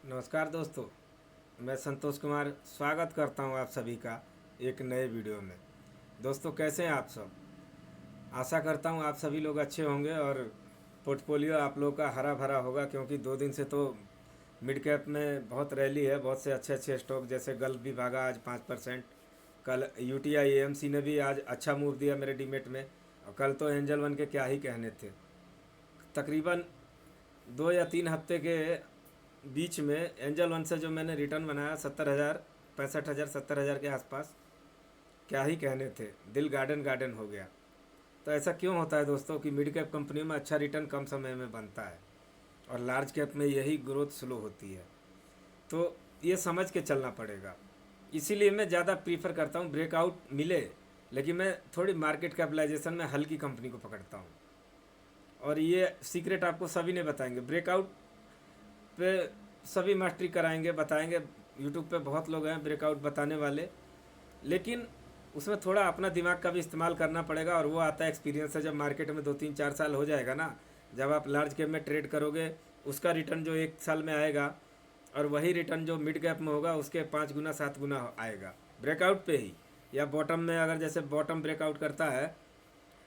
नमस्कार दोस्तों, मैं संतोष कुमार स्वागत करता हूं आप सभी का एक नए वीडियो में। दोस्तों, कैसे हैं आप सब? आशा करता हूं आप सभी लोग अच्छे होंगे और पोर्टफोलियो आप लोगों का हरा भरा होगा, क्योंकि 2 दिन से तो मिड कैप में बहुत रैली है। बहुत से अच्छे अच्छे स्टॉक जैसे गल्फ भी भागा आज 5%। कल यूटीआई एएमसी ने भी आज अच्छा मूव दिया मेरे डीमेट में। और कल तो एंजल वन के क्या ही कहने थे। तकरीबन 2 या 3 हफ्ते के बीच में एंजल वन से जो मैंने रिटर्न बनाया 70,000, 65,000, 70,000 के आसपास, क्या ही कहने थे। दिल गार्डन गार्डन हो गया। तो ऐसा क्यों होता है दोस्तों कि मिड कैप कंपनियों में अच्छा रिटर्न कम समय में बनता है और लार्ज कैप में यही ग्रोथ स्लो होती है। तो ये समझ के चलना पड़ेगा। इसीलिए मैं ज़्यादा प्रीफर करता हूँ ब्रेकआउट मिले, लेकिन मैं थोड़ी मार्केट कैपिटलाइजेशन में हल्की कंपनी को पकड़ता हूँ। और ये सीक्रेट आपको सभी ने बताएंगे। ब्रेकआउट पे सभी मास्टरी कराएंगे, बताएंगे। यूट्यूब पे बहुत लोग हैं ब्रेकआउट बताने वाले, लेकिन उसमें थोड़ा अपना दिमाग का भी इस्तेमाल करना पड़ेगा। और वो आता है एक्सपीरियंस से। जब मार्केट में 2 3 4 साल हो जाएगा ना, जब आप लार्ज कैप में ट्रेड करोगे, उसका रिटर्न जो 1 साल में आएगा और वही रिटर्न जो मिड कैप में होगा उसके 5 गुना 7 गुना आएगा ब्रेकआउट पे ही। या बॉटम में, अगर जैसे बॉटम ब्रेकआउट करता है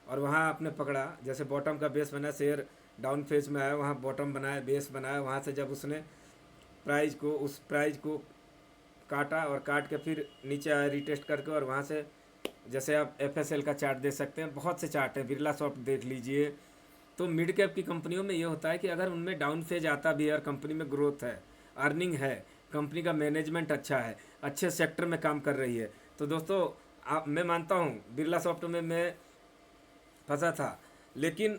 और वहाँ आपने पकड़ा, जैसे बॉटम का बेस बना, शेयर डाउन फेज में आया, वहाँ बॉटम बनाया, बेस बनाया, वहाँ से जब उसने उस प्राइस को काटा और काट के फिर नीचे आया रीटेस्ट करके, और वहाँ से जैसे आप एफएसएल का चार्ट दे सकते हैं। बहुत से चार्ट हैं, बिरला सॉफ्ट देख लीजिए। तो मिड कैप की कंपनियों में ये होता है कि अगर उनमें डाउन फेज आता भी है और कंपनी में ग्रोथ है, अर्निंग है, कंपनी का मैनेजमेंट अच्छा है, अच्छे सेक्टर में काम कर रही है, तो दोस्तों मैं मानता हूँ बिरला सॉफ्ट में मैं फंसा था। लेकिन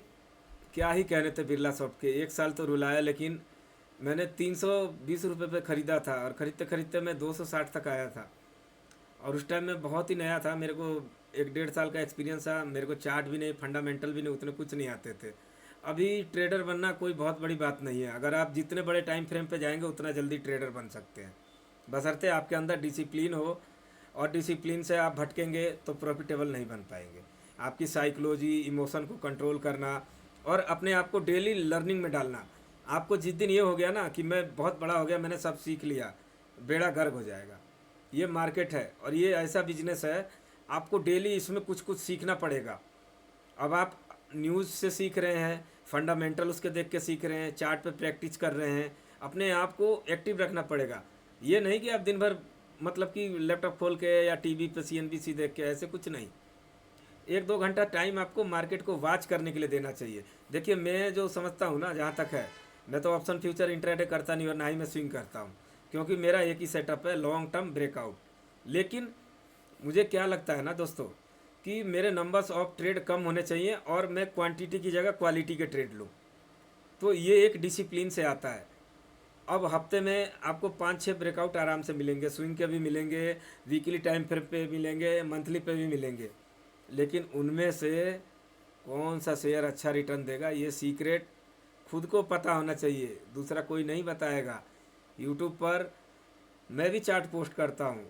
क्या ही कहने थे बिरला सॉफ्ट के। 1 साल तो रुलाया, लेकिन मैंने 320 रुपये पे ख़रीदा था और ख़रीदते ख़रीदते मैं 260 तक आया था। और उस टाइम मैं बहुत ही नया था, मेरे को 1 डेढ़ साल का एक्सपीरियंस था। मेरे को चार्ट भी नहीं, फंडामेंटल भी नहीं, उतने कुछ नहीं आते थे। अभी ट्रेडर बनना कोई बहुत बड़ी बात नहीं है। अगर आप जितने बड़े टाइम फ्रेम पे जाएंगे उतना जल्दी ट्रेडर बन सकते हैं, बशर्ते आपके अंदर डिसिप्लिन हो। और डिसिप्लिन से आप भटकेंगे तो प्रॉफिटेबल नहीं बन पाएंगे। आपकी साइकोलॉजी, इमोशन को कंट्रोल करना और अपने आप को डेली लर्निंग में डालना। आपको जिस दिन ये हो गया ना कि मैं बहुत बड़ा हो गया, मैंने सब सीख लिया, बेड़ा गर्क हो जाएगा। ये मार्केट है और ये ऐसा बिजनेस है, आपको डेली इसमें कुछ कुछ सीखना पड़ेगा। अब आप न्यूज़ से सीख रहे हैं, फंडामेंटल उसके देख के सीख रहे हैं, चार्ट पे प्रैक्टिस कर रहे हैं, अपने आप को एक्टिव रखना पड़ेगा। ये नहीं कि आप दिन भर मतलब कि लैपटॉप खोल के या टीवी पे सीएनबीसी देख के, ऐसे कुछ नहीं। 1 2 घंटा टाइम आपको मार्केट को वॉच करने के लिए देना चाहिए। देखिए, मैं जो समझता हूँ ना, जहाँ तक है, मैं तो ऑप्शन फ्यूचर इंट्राडे करता नहीं और ना ही मैं स्विंग करता हूँ, क्योंकि मेरा एक ही सेटअप है, लॉन्ग टर्म ब्रेकआउट। लेकिन मुझे क्या लगता है ना दोस्तों, कि मेरे नंबर्स ऑफ ट्रेड कम होने चाहिए और मैं क्वांटिटी की जगह क्वालिटी के ट्रेड लूँ। तो ये एक डिसिप्लिन से आता है। अब हफ्ते में आपको 5 6 ब्रेकआउट आराम से मिलेंगे, स्विंग के भी मिलेंगे, वीकली टाइम फ्रेम पे मिलेंगे, मंथली पे भी मिलेंगे। लेकिन उनमें से कौन सा शेयर अच्छा रिटर्न देगा, ये सीक्रेट खुद को पता होना चाहिए, दूसरा कोई नहीं बताएगा। यूट्यूब पर मैं भी चार्ट पोस्ट करता हूँ,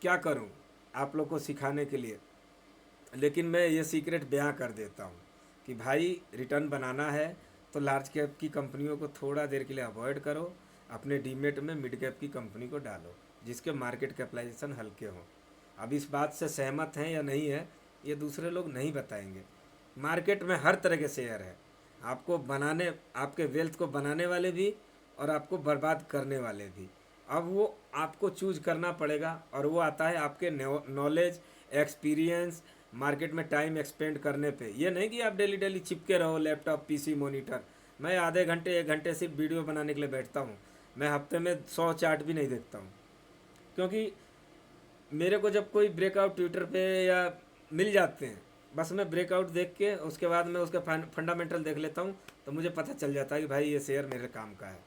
क्या करूँ आप लोग को सिखाने के लिए, लेकिन मैं ये सीक्रेट बयां कर देता हूँ कि भाई रिटर्न बनाना है तो लार्ज कैप की कंपनियों को थोड़ा देर के लिए अवॉइड करो, अपने डीमेट में मिड कैप की कंपनी को डालो जिसके मार्केट कैपिटलाइजेशन हल्के हों। अब इस बात से सहमत हैं या नहीं है, ये दूसरे लोग नहीं बताएंगे। मार्केट में हर तरह के शेयर हैं, आपको बनाने, आपके वेल्थ को बनाने वाले भी और आपको बर्बाद करने वाले भी। अब वो आपको चूज करना पड़ेगा, और वो आता है आपके नॉलेज, एक्सपीरियंस, मार्केट में टाइम एक्सपेंड करने पे। ये नहीं कि आप डेली डेली चिपके रहो लैपटॉप, पीसी, मॉनिटर। मैं आधे घंटे 1 घंटे सिर्फ वीडियो बनाने के लिए बैठता हूँ। मैं हफ्ते में 100 चार्ट भी नहीं देखता हूँ, क्योंकि मेरे को जब कोई ब्रेकआउट ट्विटर पे या मिल जाते हैं, बस मैं ब्रेकआउट देख के उसके बाद मैं उसके फंडामेंटल देख लेता हूँ, तो मुझे पता चल जाता है कि भाई ये शेयर मेरे काम का है।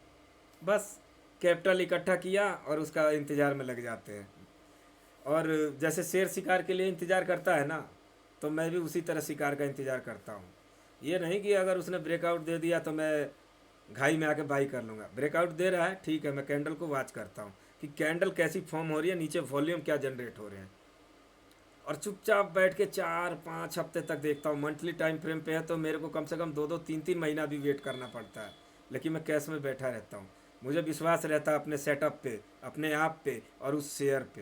बस कैपिटल इकट्ठा किया और उसका इंतज़ार में लग जाते हैं। और जैसे शेर शिकार के लिए इंतज़ार करता है ना, तो मैं भी उसी तरह शिकार का इंतज़ार करता हूँ। ये नहीं कि अगर उसने ब्रेकआउट दे दिया तो मैं घाई में आके बाई कर लूँगा। ब्रेकआउट दे रहा है, ठीक है, मैं कैंडल को वॉच करता हूँ कि कैंडल कैसी फॉर्म हो रही है, नीचे वॉल्यूम क्या जनरेट हो रहे हैं, और चुपचाप बैठ के 4 5 हफ्ते तक देखता हूँ। मंथली टाइम फ्रेम पे है तो मेरे को कम से कम 2 2 3 3 महीना भी वेट करना पड़ता है, लेकिन मैं कैश में बैठा रहता हूँ। मुझे विश्वास रहता है अपने सेटअप पे, अपने आप पे और उस शेयर पे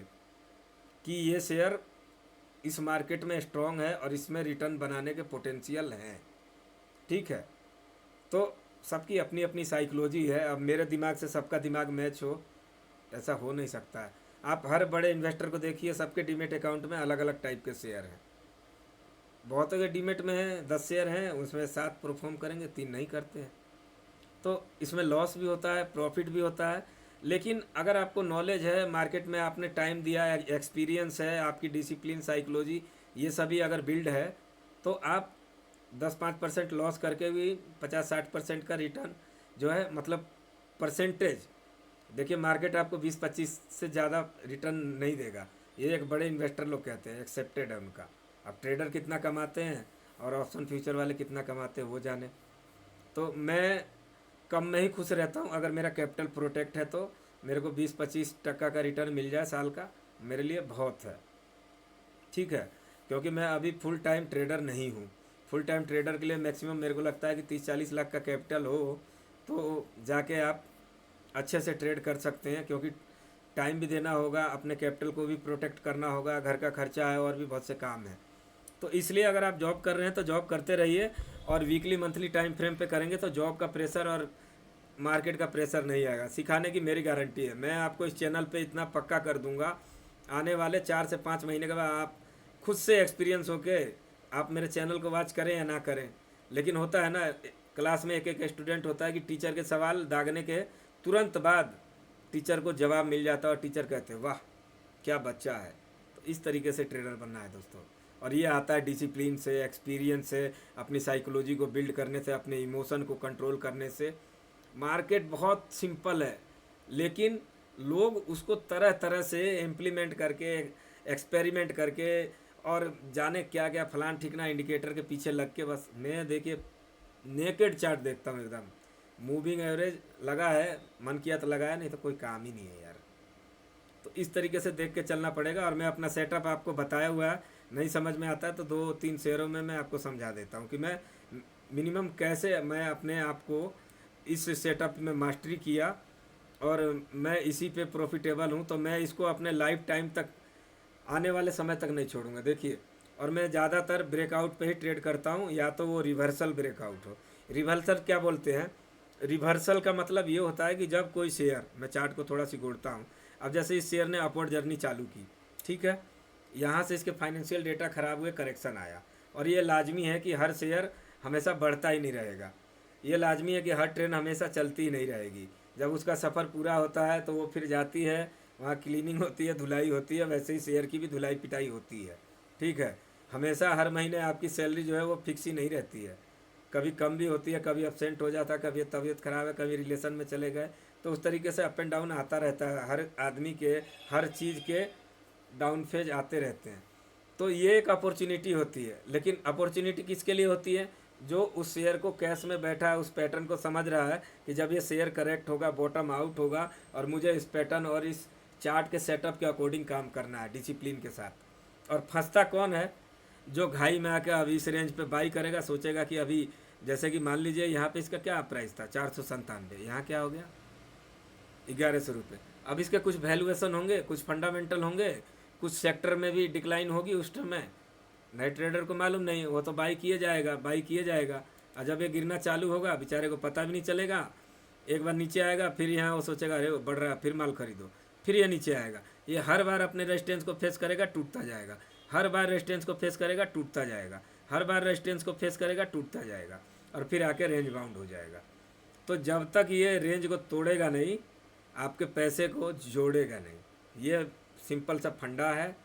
कि ये शेयर इस मार्केट में स्ट्रांग है और इसमें रिटर्न बनाने के पोटेंशियल हैं। ठीक है, तो सबकी अपनी अपनी साइकोलॉजी है। अब मेरे दिमाग से सबका दिमाग मैच हो, ऐसा हो नहीं सकता है। आप हर बड़े इन्वेस्टर को देखिए, सबके डीमेट अकाउंट में अलग अलग टाइप के शेयर हैं। बहुतों के डीमेट में है 10 शेयर हैं, उसमें 7 परफॉर्म करेंगे, 3 नहीं करते हैं। तो इसमें लॉस भी होता है, प्रॉफिट भी होता है। लेकिन अगर आपको नॉलेज है, मार्केट में आपने टाइम दिया है, एक्सपीरियंस है, आपकी डिसिप्लिन, साइकोलॉजी, ये सभी अगर बिल्ड है, तो आप 10-5% लॉस करके भी 50-60% का रिटर्न जो है, मतलब परसेंटेज, देखिए मार्केट आपको 20-25 से ज़्यादा रिटर्न नहीं देगा। ये एक बड़े इन्वेस्टर लोग कहते हैं, एक्सेप्टेड है उनका। अब ट्रेडर कितना कमाते हैं और ऑप्शन फ्यूचर वाले कितना कमाते हैं वो जाने। तो मैं कम में ही खुश रहता हूँ। अगर मेरा कैपिटल प्रोटेक्ट है तो मेरे को 20-25% का रिटर्न मिल जाए साल का, मेरे लिए बहुत है। ठीक है, क्योंकि मैं अभी फुल टाइम ट्रेडर नहीं हूँ। फुल टाइम ट्रेडर के लिए मैक्सिमम मेरे को लगता है कि 30-40 लाख का कैपिटल हो तो जाके आप अच्छे से ट्रेड कर सकते हैं, क्योंकि टाइम भी देना होगा, अपने कैपिटल को भी प्रोटेक्ट करना होगा, घर का खर्चा है और भी बहुत से काम हैं। तो इसलिए अगर आप जॉब कर रहे हैं तो जॉब करते रहिए, और वीकली मंथली टाइम फ्रेम पे करेंगे तो जॉब का प्रेशर और मार्केट का प्रेशर नहीं आएगा। सिखाने की मेरी गारंटी है। मैं आपको इस चैनल पे इतना पक्का कर दूंगा, आने वाले 4 से 5 महीने के बाद आप खुद से एक्सपीरियंस होके आप मेरे चैनल को वॉच करें या ना करें। लेकिन होता है ना, क्लास में एक एक स्टूडेंट होता है कि टीचर के सवाल दागने के तुरंत बाद टीचर को जवाब मिल जाता है और टीचर कहते हैं वाह क्या बच्चा है। तो इस तरीके से ट्रेडर बनना है दोस्तों, और ये आता है डिसिप्लिन से, एक्सपीरियंस से, अपनी साइकोलॉजी को बिल्ड करने से, अपने इमोशन को कंट्रोल करने से। मार्केट बहुत सिंपल है, लेकिन लोग उसको तरह तरह से इम्प्लीमेंट करके, एक्सपेरिमेंट करके, और जाने क्या क्या फलान ठिकना इंडिकेटर के पीछे लग के, बस मैं देखिए नेकेड चार्ट देखता हूँ एकदम, मूविंग एवरेज लगा है, मन किया तो लगाया, नहीं तो कोई काम ही नहीं है यार। तो इस तरीके से देख के चलना पड़ेगा। और मैं अपना सेटअप आपको बताया हुआ है, नहीं समझ में आता है तो 2-3 शेयरों में मैं आपको समझा देता हूँ कि मैं मिनिमम कैसे मैं अपने आप को इस सेटअप में मास्टरी किया, और मैं इसी पे प्रॉफिटेबल हूँ। तो मैं इसको अपने लाइफ टाइम तक, आने वाले समय तक नहीं छोड़ूंगा। देखिए, और मैं ज़्यादातर ब्रेकआउट पे ही ट्रेड करता हूँ, या तो वो रिवर्सल ब्रेकआउट हो। रिवर्सल क्या बोलते हैं? रिवर्सल का मतलब ये होता है कि जब कोई शेयर, मैं चार्ट को थोड़ा सी जोड़ता हूँ, अब जैसे इस शेयर ने अपवर्ड जर्नी चालू की, ठीक है, यहाँ से इसके फाइनेंशियल डेटा खराब हुए, करेक्शन आया, और ये लाजमी है कि हर शेयर हमेशा बढ़ता ही नहीं रहेगा। ये लाजमी है कि हर ट्रेन हमेशा चलती ही नहीं रहेगी। जब उसका सफ़र पूरा होता है तो वो फिर जाती है, वहाँ क्लीनिंग होती है, धुलाई होती है, वैसे ही शेयर की भी धुलाई पिटाई होती है। ठीक है, हमेशा हर महीने आपकी सैलरी जो है वो फिक्स ही नहीं रहती है, कभी कम भी होती है, कभी एब्सेंट हो जाता है, कभी तबीयत ख़राब है, कभी रिलेशन में चले गए, तो उस तरीके से अप एंड डाउन आता रहता है। हर आदमी के, हर चीज़ के डाउन फेज आते रहते हैं। तो ये एक अपॉर्चुनिटी होती है, लेकिन अपॉर्चुनिटी किसके लिए होती है? जो उस शेयर को कैश में बैठा है, उस पैटर्न को समझ रहा है कि जब ये शेयर करेक्ट होगा, बॉटम आउट होगा, और मुझे इस पैटर्न और इस चार्ट के सेटअप के अकॉर्डिंग काम करना है डिसिप्लिन के साथ। और फंसता कौन है? जो घाई में आकर अभी इस रेंज पे बाई करेगा, सोचेगा कि अभी, जैसे कि मान लीजिए यहाँ पे इसका क्या प्राइस था, 497, यहाँ क्या हो गया 1100 रुपये। अब इसके कुछ वैल्यूएशन होंगे, कुछ फंडामेंटल होंगे, कुछ सेक्टर में भी डिक्लाइन होगी उस टाइम में, नए ट्रेडर को मालूम नहीं, वो तो बाई किए जाएगा, बाई किए जाएगा, और जब ये गिरना चालू होगा बेचारे को पता भी नहीं चलेगा। एक बार नीचे आएगा, फिर यहाँ वो सोचेगा अरे बढ़ रहा है, फिर माल खरीदो, फिर ये नीचे आएगा। ये हर बार अपने रेजिस्टेंस को फेस करेगा, टूटता जाएगा, हर बार रेजिस्टेंस को फेस करेगा, टूटता जाएगा, हर बार रेजिस्टेंस को फेस करेगा, टूटता जाएगा, और फिर आके रेंज बाउंड हो जाएगा। तो जब तक ये रेंज को तोड़ेगा नहीं, आपके पैसे को जोड़ेगा नहीं। ये सिंपल सा फंडा है।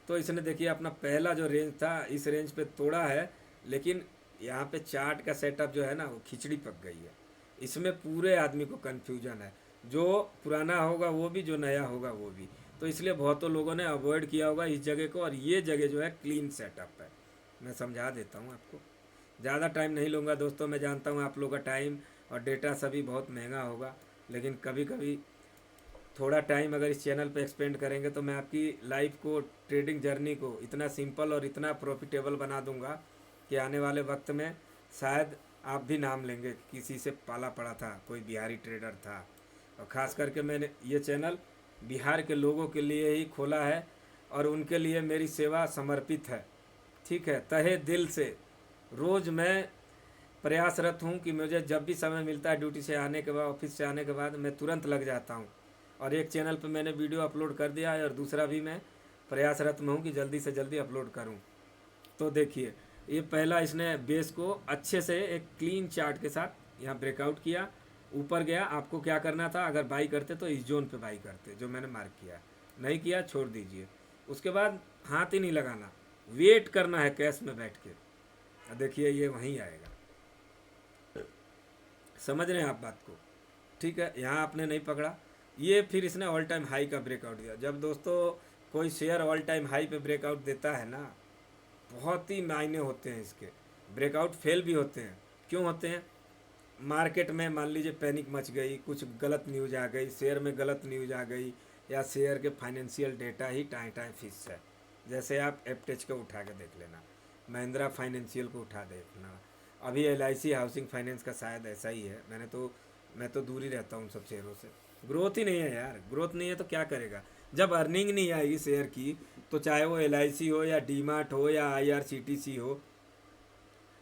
तो इसने देखिए अपना पहला जो रेंज था, इस रेंज पे तोड़ा है, लेकिन यहाँ पे चार्ट का सेटअप जो है ना, वो खिचड़ी पक गई है। इसमें पूरे आदमी को कन्फ्यूजन है, जो पुराना होगा वो भी, जो नया होगा वो भी। तो इसलिए बहुतों लोगों ने अवॉइड किया होगा इस जगह को, और ये जगह जो है क्लीन सेटअप है। मैं समझा देता हूँ आपको, ज़्यादा टाइम नहीं लूँगा दोस्तों। मैं जानता हूँ आप लोगों का टाइम और डेटा सभी बहुत महंगा होगा, लेकिन कभी कभी थोड़ा टाइम अगर इस चैनल पे एक्सपेंड करेंगे तो मैं आपकी लाइफ को, ट्रेडिंग जर्नी को इतना सिंपल और इतना प्रॉफिटेबल बना दूंगा कि आने वाले वक्त में शायद आप भी नाम लेंगे, किसी से पाला पड़ा था, कोई बिहारी ट्रेडर था और ख़ास करके मैंने ये चैनल बिहार के लोगों के लिए ही खोला है और उनके लिए मेरी सेवा समर्पित है। ठीक है, तहे दिल से रोज़ मैं प्रयासरत हूँ कि मुझे जब भी समय मिलता है ड्यूटी से आने के बाद, ऑफिस से आने के बाद मैं तुरंत लग जाता हूँ। और एक चैनल पर मैंने वीडियो अपलोड कर दिया है और दूसरा भी मैं प्रयासरत में हूँ कि जल्दी से जल्दी अपलोड करूँ। तो देखिए, ये पहला इसने बेस को अच्छे से एक क्लीन चार्ट के साथ यहाँ ब्रेकआउट किया, ऊपर गया। आपको क्या करना था, अगर बाई करते तो इस जोन पे बाई करते जो मैंने मार्क किया, नहीं किया छोड़ दीजिए। उसके बाद हाथ ही नहीं लगाना, वेट करना है कैश में बैठ के। देखिए ये वहीं आएगा, समझ रहे हैं आप बात को? ठीक है, यहाँ आपने नहीं पकड़ा, ये फिर इसने ऑल टाइम हाई का ब्रेकआउट दिया। जब दोस्तों कोई शेयर ऑल टाइम हाई पे ब्रेकआउट देता है ना, बहुत ही मायने होते हैं इसके। ब्रेकआउट फेल भी होते हैं, क्यों होते हैं? मार्केट में मान लीजिए पैनिक मच गई, कुछ गलत न्यूज़ आ गई, शेयर में गलत न्यूज़ आ गई, या शेयर के फाइनेंशियल डेटा ही टाइम फिक्स है। जैसे आप एपटेच को उठा के देख लेना, महिंद्रा फाइनेंशियल को उठा देखना, अभी LIC हाउसिंग फाइनेंस का शायद ऐसा ही है। मैं तो दूर ही रहता हूँ उन सब शेयरों से। ग्रोथ ही नहीं है यार, ग्रोथ नहीं है तो क्या करेगा? जब अर्निंग नहीं आएगी शेयर की, तो चाहे वो LIC हो या डीमार्ट हो या IRCTC हो।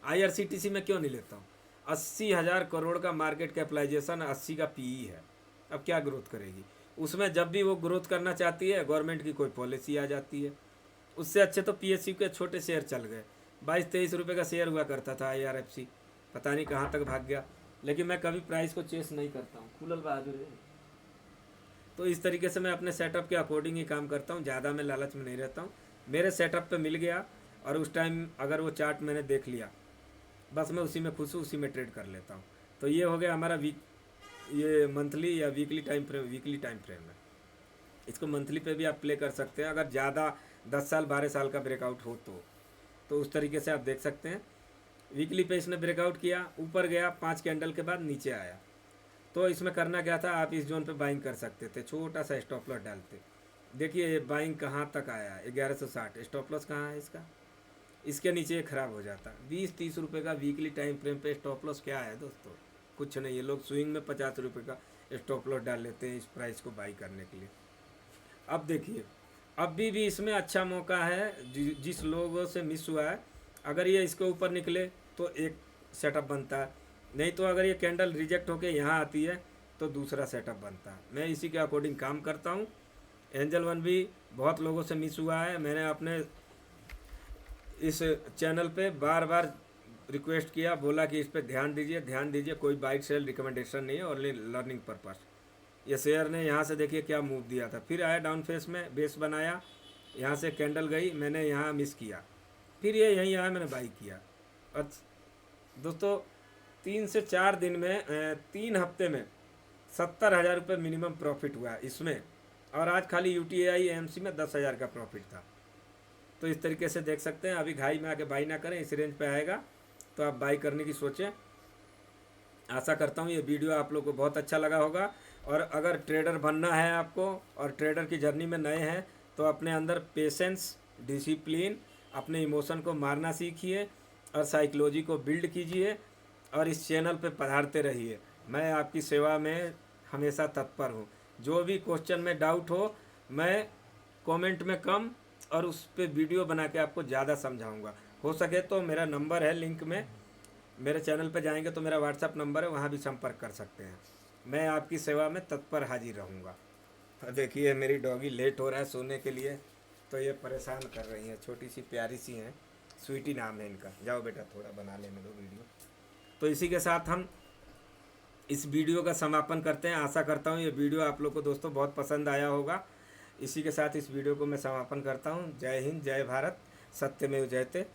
IRCTC में क्यों नहीं लेता हूँ? 80,000 करोड़ का मार्केट कैपिटलाइजेशन, 80 का PE है। अब क्या ग्रोथ करेगी उसमें? जब भी वो ग्रोथ करना चाहती है, गवर्नमेंट की कोई पॉलिसी आ जाती है। उससे अच्छे तो PSU के छोटे शेयर चल गए। 22-23 रुपये का शेयर हुआ करता था IRFC, पता नहीं कहाँ तक भाग गया। लेकिन मैं कभी प्राइस को चेस नहीं करता हूँ, खुलल बहादुर है। तो इस तरीके से मैं अपने सेटअप के अकॉर्डिंग ही काम करता हूँ, ज़्यादा मैं लालच में नहीं रहता हूँ। मेरे सेटअप पे मिल गया और उस टाइम अगर वो चार्ट मैंने देख लिया, बस मैं उसी में खुश हूँ, उसी में ट्रेड कर लेता हूँ। तो ये हो गया हमारा ये मंथली या वीकली टाइम फ्रेम है। इसको मंथली पे भी आप प्ले कर सकते हैं, अगर ज़्यादा 10 साल 12 साल का ब्रेकआउट हो तो उस तरीके से आप देख सकते हैं। वीकली पे इसने ब्रेकआउट किया, ऊपर गया, 5 कैंडल के बाद नीचे आया। तो इसमें करना क्या था, आप इस जोन पे बाइंग कर सकते थे, छोटा सा स्टॉप लॉस डालते। देखिए ये बाइंग कहाँ तक आया, 1160। स्टॉप लॉस कहाँ है इसका? इसके नीचे ये खराब हो जाता। 20-30 रुपये का वीकली टाइम फ्रेम पे स्टॉप लॉस क्या है दोस्तों? कुछ नहीं है। लोग स्विंग में 50 रुपये का स्टॉप लॉस डाल लेते हैं इस प्राइस को बाई करने के लिए। अब देखिए, अभी भी इसमें अच्छा मौका है। जिस लोगों से मिस हुआ है, अगर ये इसके ऊपर निकले तो एक सेटअप बनता है, नहीं तो अगर ये कैंडल रिजेक्ट होके यहाँ आती है तो दूसरा सेटअप बनता है। मैं इसी के अकॉर्डिंग काम करता हूँ। एंजल वन भी बहुत लोगों से मिस हुआ है। मैंने अपने इस चैनल पे बार बार रिक्वेस्ट किया, बोला कि इस पर ध्यान दीजिए। कोई बाइट सेल रिकमेंडेशन नहीं है, ओनली लर्निंग पर्पस। ये शेयर ने यहाँ से देखिए क्या मूव दिया था, फिर आया डाउन फेस में, बेस बनाया, यहाँ से कैंडल गई, मैंने यहाँ मिस किया, फिर ये यहीं आया, मैंने बाई किया। और दोस्तों 3 से 4 दिन में 3 हफ्ते में 70,000 रुपये मिनिमम प्रॉफिट हुआ है इसमें। और आज खाली UTI AMC में 10,000 का प्रॉफिट था। तो इस तरीके से देख सकते हैं। अभी घाई में आके बाई ना करें, इस रेंज पे आएगा तो आप बाई करने की सोचें। आशा करता हूँ ये वीडियो आप लोग को बहुत अच्छा लगा होगा। और अगर ट्रेडर बनना है आपको और ट्रेडर की जर्नी में नए हैं, तो अपने अंदर पेशेंस, डिसिप्लिन, अपने इमोशन को मारना सीखिए और साइकोलॉजी को बिल्ड कीजिए और इस चैनल पे पधारते रहिए। मैं आपकी सेवा में हमेशा तत्पर हूँ। जो भी क्वेश्चन में डाउट हो, मैं कमेंट में कम और उस पर वीडियो बना के आपको ज़्यादा समझाऊंगा। हो सके तो मेरा नंबर है लिंक में, मेरे चैनल पर जाएंगे तो मेरा WhatsApp नंबर है, वहाँ भी संपर्क कर सकते हैं। मैं आपकी सेवा में तत्पर हाजिर रहूँगा। देखिए मेरी डॉगी लेट हो रहा है सोने के लिए, तो ये परेशान कर रही हैं। छोटी सी प्यारी सी हैं, स्वीटी नाम है इनका। जाओ बेटा थोड़ा बना लेने दो वीडियो। तो इसी के साथ हम इस वीडियो का समापन करते हैं। आशा करता हूँ ये वीडियो आप लोग को दोस्तों बहुत पसंद आया होगा। इसी के साथ इस वीडियो को मैं समापन करता हूँ। जय हिंद, जय भारत, सत्यमेव जयते।